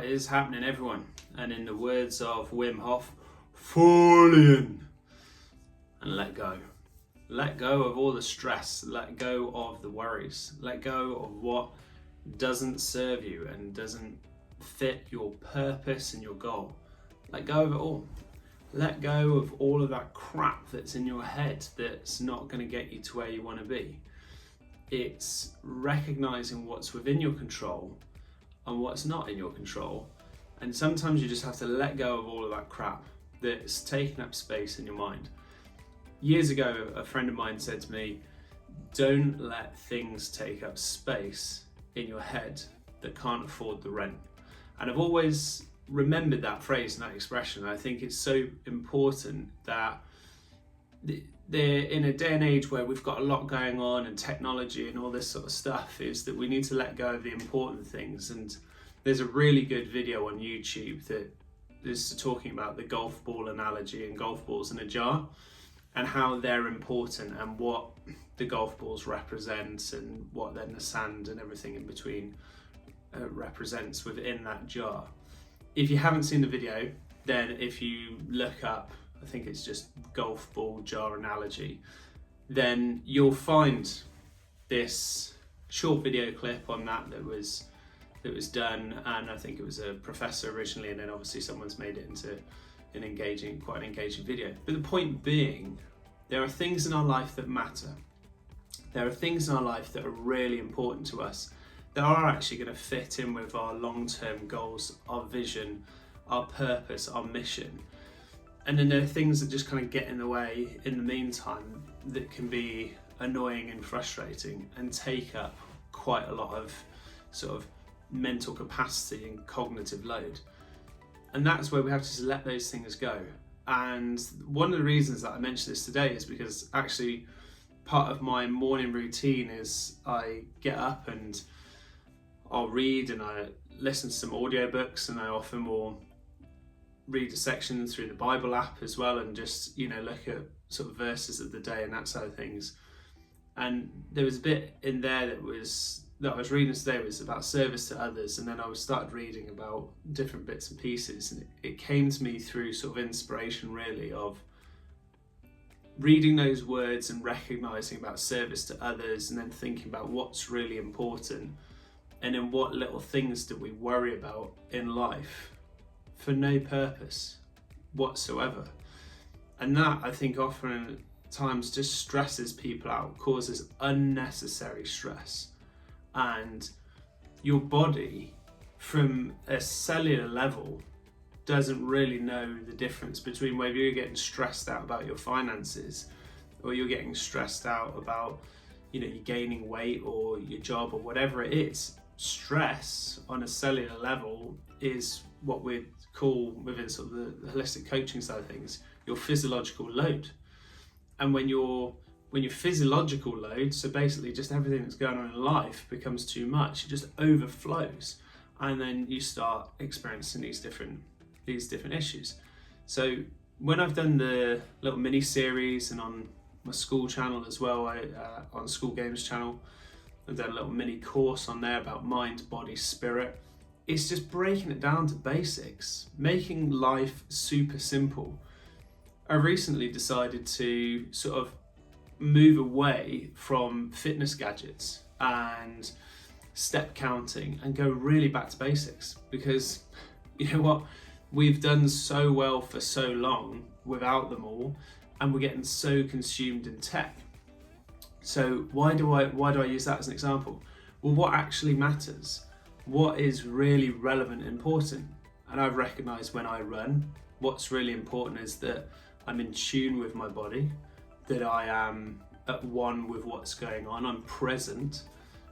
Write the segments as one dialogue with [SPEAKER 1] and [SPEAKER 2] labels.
[SPEAKER 1] is happening, everyone? And in the words of Wim Hof, fall in and let go. Let go of all the stress, let go of the worries, let go of what doesn't serve you and doesn't fit your purpose and your goal. Let go of it all. Let go of all of that crap that's in your head that's not going to get you to where you want to be. It's recognizing what's within your control and what's not in your control. And sometimes you just have to let go of all of that crap that's taking up space in your mind. Years ago, a friend of mine said to me, don't let things take up space in your head that can't afford the rent. And I've always remembered that phrase and that expression. I think it's so important that they're in a day and age where we've got a lot going on and technology and all this sort of stuff, is that we need to let go of the important things. And there's a really good video on YouTube that is talking about the golf ball analogy and golf balls in a jar and how they're important and what the golf balls represent and what then the sand and everything in between represents within that jar. If you haven't seen the video, then if you look up, I think it's just golf ball jar analogy, then you'll find this short video clip on that was done, and I think it was a professor originally, and then obviously someone's made it into quite an engaging video. But the point being, there are things in our life that matter. There are things in our life that are really important to us, that are actually going to fit in with our long-term goals, our vision, our purpose, our mission. And then there are things that just kind of get in the way in the meantime that can be annoying and frustrating and take up quite a lot of sort of mental capacity and cognitive load. And that's where we have to just let those things go. And one of the reasons that I mention this today is because actually part of my morning routine is I get up and I'll read and I listen to some audiobooks, and I often will read a section through the Bible app as well, and just, look at sort of verses of the day and that side of things. And there was a bit in there that I was reading today was about service to others, and then I started reading about different bits and pieces, and it came to me through sort of inspiration really of reading those words and recognizing about service to others, and then thinking about what's really important, and then what little things do we worry about in life for no purpose whatsoever. And that, I think, often times just stresses people out, causes unnecessary stress. And your body, from a cellular level, doesn't really know the difference between whether you're getting stressed out about your finances or you're getting stressed out about, you're gaining weight or your job or whatever it is. Stress on a cellular level is what we call, within sort of the holistic coaching side of things, your physiological load. And when your physiological load, so basically just everything that's going on in life, becomes too much, it just overflows, and then you start experiencing these different issues. So when I've done the little mini series, and on my school channel as well, on School Games channel, I've done a little mini course on there about mind, body, spirit. It's just breaking it down to basics, making life super simple. I recently decided to sort of move away from fitness gadgets and step counting and go really back to basics, because you know what, we've done so well for so long without them all, and we're getting so consumed in tech. So why do I use that as an example? Well, what actually matters? What is really relevant and important? And I've recognized when I run, what's really important is that I'm in tune with my body, that I am at one with what's going on, I'm present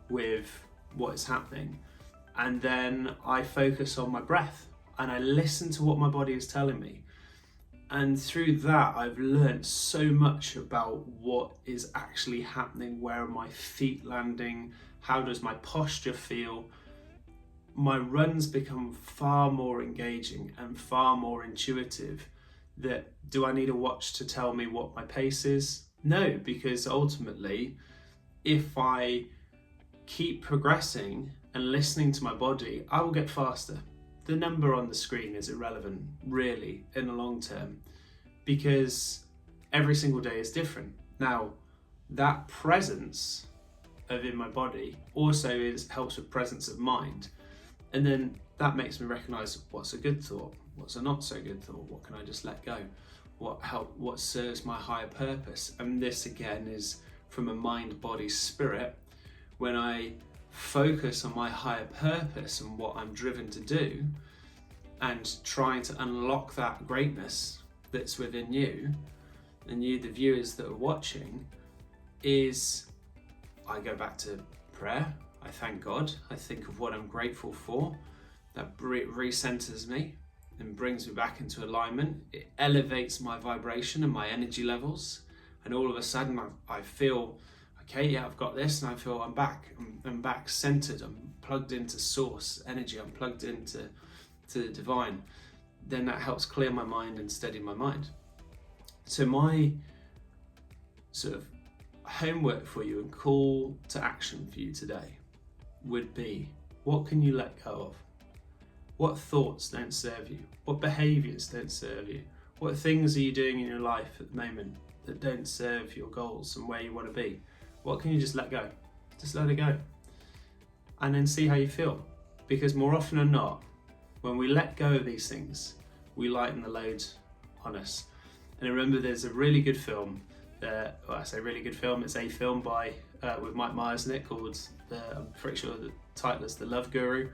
[SPEAKER 1] with what is happening, and then I focus on my breath and I listen to what my body is telling me. And through that, I've learned so much about what is actually happening. Where are my feet landing? How does my posture feel? My runs become far more engaging and far more intuitive. That, do I need a watch to tell me what my pace is? No, because ultimately, if I keep progressing and listening to my body, I will get faster. the number on the screen is irrelevant, really, in the long term, because every single day is different. Now, that presence of in my body also helps with presence of mind, and then that makes me recognize what's a good thought, what's a not so good thought, what can I just let go, what serves my higher purpose. And this again is from a mind, body, spirit. When I focus on my higher purpose and what I'm driven to do, and trying to unlock that greatness that's within you, and you, the viewers that are watching, is I go back to prayer. I thank God. I think of what I'm grateful for. That recenters me and brings me back into alignment. It elevates my vibration and my energy levels. And all of a sudden I feel, okay, yeah, I've got this, and I feel I'm back. I'm back centered. I'm plugged into source energy. I'm plugged into the divine. Then that helps clear my mind and steady my mind. So my sort of homework for you and call to action for you today would be, what can you let go of? What thoughts don't serve you? What behaviours don't serve you? What things are you doing in your life at the moment that don't serve your goals and where you want to be? What can you just let go? Just let it go. And then see how you feel. Because more often than not, when we let go of these things, we lighten the load on us. And remember, there's a really good film, I say really good film, it's a film by with Mike Myers in it called, I'm pretty sure the title is The Love Guru.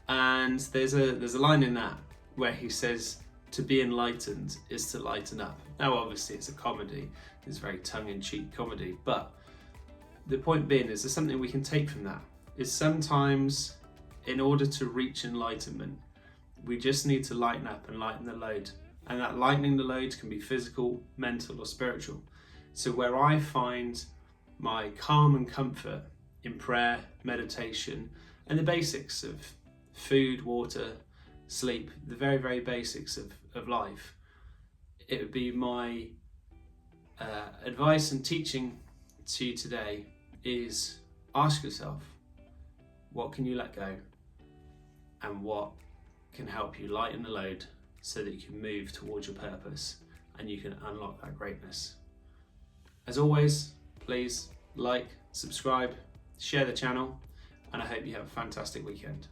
[SPEAKER 1] And there's a line in that where he says, to be enlightened is to lighten up. Now obviously it's a comedy, it's a very tongue-in-cheek comedy, but the point being is there's something we can take from that, is sometimes in order to reach enlightenment, we just need to lighten up and lighten the load. And that lightening the load can be physical, mental, or spiritual. So where I find my calm and comfort in prayer, meditation, and the basics of food, water, sleep, the very, very basics of life, it would be my advice and teaching to you today is ask yourself, what can you let go? And what can help you lighten the load so that you can move towards your purpose and you can unlock that greatness. As always, please like, subscribe, share the channel, and I hope you have a fantastic weekend.